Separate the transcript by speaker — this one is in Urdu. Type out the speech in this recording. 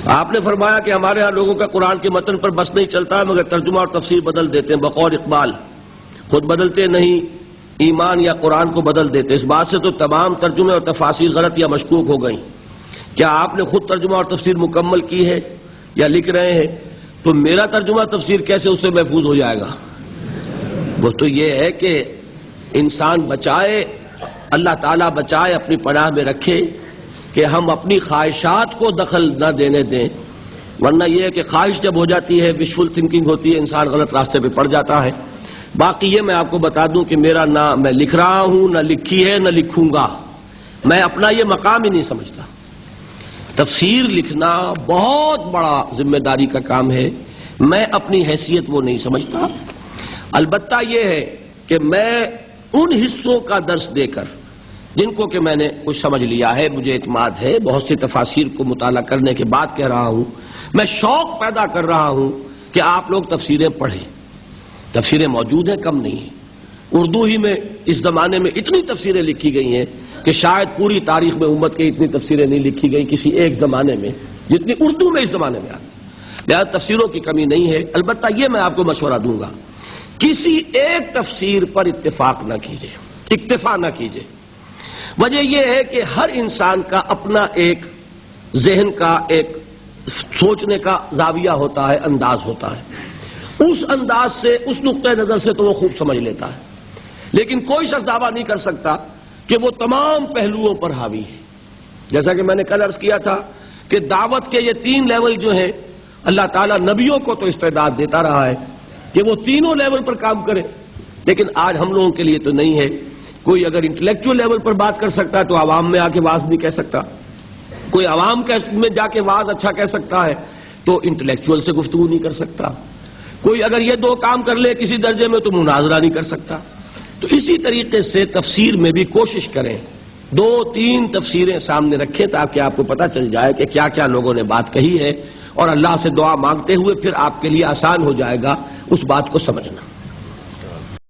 Speaker 1: آپ نے فرمایا کہ ہمارے ہاں لوگوں کا قرآن کے متن پر بس نہیں چلتا ہے، مگر ترجمہ اور تفسیر بدل دیتے ہیں بقول اقبال، خود بدلتے نہیں، ایمان یا قرآن کو بدل دیتے۔ اس بات سے تو تمام ترجمے اور تفاسیر غلط یا مشکوک ہو گئیں۔ کیا آپ نے خود ترجمہ اور تفسیر مکمل کی ہے یا لکھ رہے ہیں؟ تو میرا ترجمہ تفسیر کیسے اس سے محفوظ ہو جائے گا؟ وہ تو یہ ہے کہ انسان بچائے، اللہ تعالیٰ بچائے، اپنی پناہ میں رکھے کہ ہم اپنی خواہشات کو دخل نہ دینے دیں، ورنہ یہ ہے کہ خواہش جب ہو جاتی ہے، وشفل تھنکنگ ہوتی ہے، انسان غلط راستے پہ پڑ جاتا ہے۔ باقی یہ میں آپ کو بتا دوں کہ میرا نہ میں لکھ رہا ہوں، نہ لکھی ہے، نہ لکھوں گا، میں اپنا یہ مقام ہی نہیں سمجھتا۔ تفسیر لکھنا بہت بڑا ذمہ داری کا کام ہے، میں اپنی حیثیت وہ نہیں سمجھتا۔ البتہ یہ ہے کہ میں ان حصوں کا درس دے کر جن کو کہ میں نے کچھ سمجھ لیا ہے، مجھے اعتماد ہے، بہت سی تفاسیر کو مطالعہ کرنے کے بعد کہہ رہا ہوں، میں شوق پیدا کر رہا ہوں کہ آپ لوگ تفسیریں پڑھیں۔ تفسیریں موجود ہیں، کم نہیں ہیں۔ اردو ہی میں اس زمانے میں اتنی تفسیریں لکھی گئی ہیں کہ شاید پوری تاریخ میں امت کی اتنی تفسیریں نہیں لکھی گئی کسی ایک زمانے میں جتنی اردو میں اس زمانے میں آتی۔ لہذا تفسیروں کی کمی نہیں ہے۔ البتہ یہ میں آپ کو مشورہ دوں گا، کسی ایک تفسیر پر اتفاق نہ کیجیے، اکتفا نہ کیجیے۔ وجہ یہ ہے کہ ہر انسان کا اپنا ایک ذہن کا، ایک سوچنے کا زاویہ ہوتا ہے، انداز ہوتا ہے۔ اس انداز سے، اس نقطہ نظر سے تو وہ خوب سمجھ لیتا ہے، لیکن کوئی شخص دعویٰ نہیں کر سکتا کہ وہ تمام پہلوؤں پر حاوی ہے۔ جیسا کہ میں نے کل عرض کیا تھا کہ دعوت کے یہ 3 لیول جو ہیں، اللہ تعالیٰ نبیوں کو تو استعداد دیتا رہا ہے کہ وہ تینوں لیول پر کام کرے، لیکن آج ہم لوگوں کے لیے تو نہیں ہے۔ کوئی اگر انٹلیکچوئل لیول پر بات کر سکتا ہے تو عوام میں آ کے واعظ نہیں کہہ سکتا، کوئی عوام میں جا کے واعظ اچھا کہہ سکتا ہے تو انٹلیکچوئل سے گفتگو نہیں کر سکتا، کوئی اگر یہ 2 کام کر لے کسی درجے میں تو مناظرہ نہیں کر سکتا۔ تو اسی طریقے سے تفسیر میں بھی کوشش کریں، 2-3 تفسیریں سامنے رکھیں تاکہ آپ کو پتہ چل جائے کہ کیا کیا لوگوں نے بات کہی ہے، اور اللہ سے دعا مانگتے ہوئے پھر آپ کے لیے آسان ہو جائے گا اس بات کو سمجھنا۔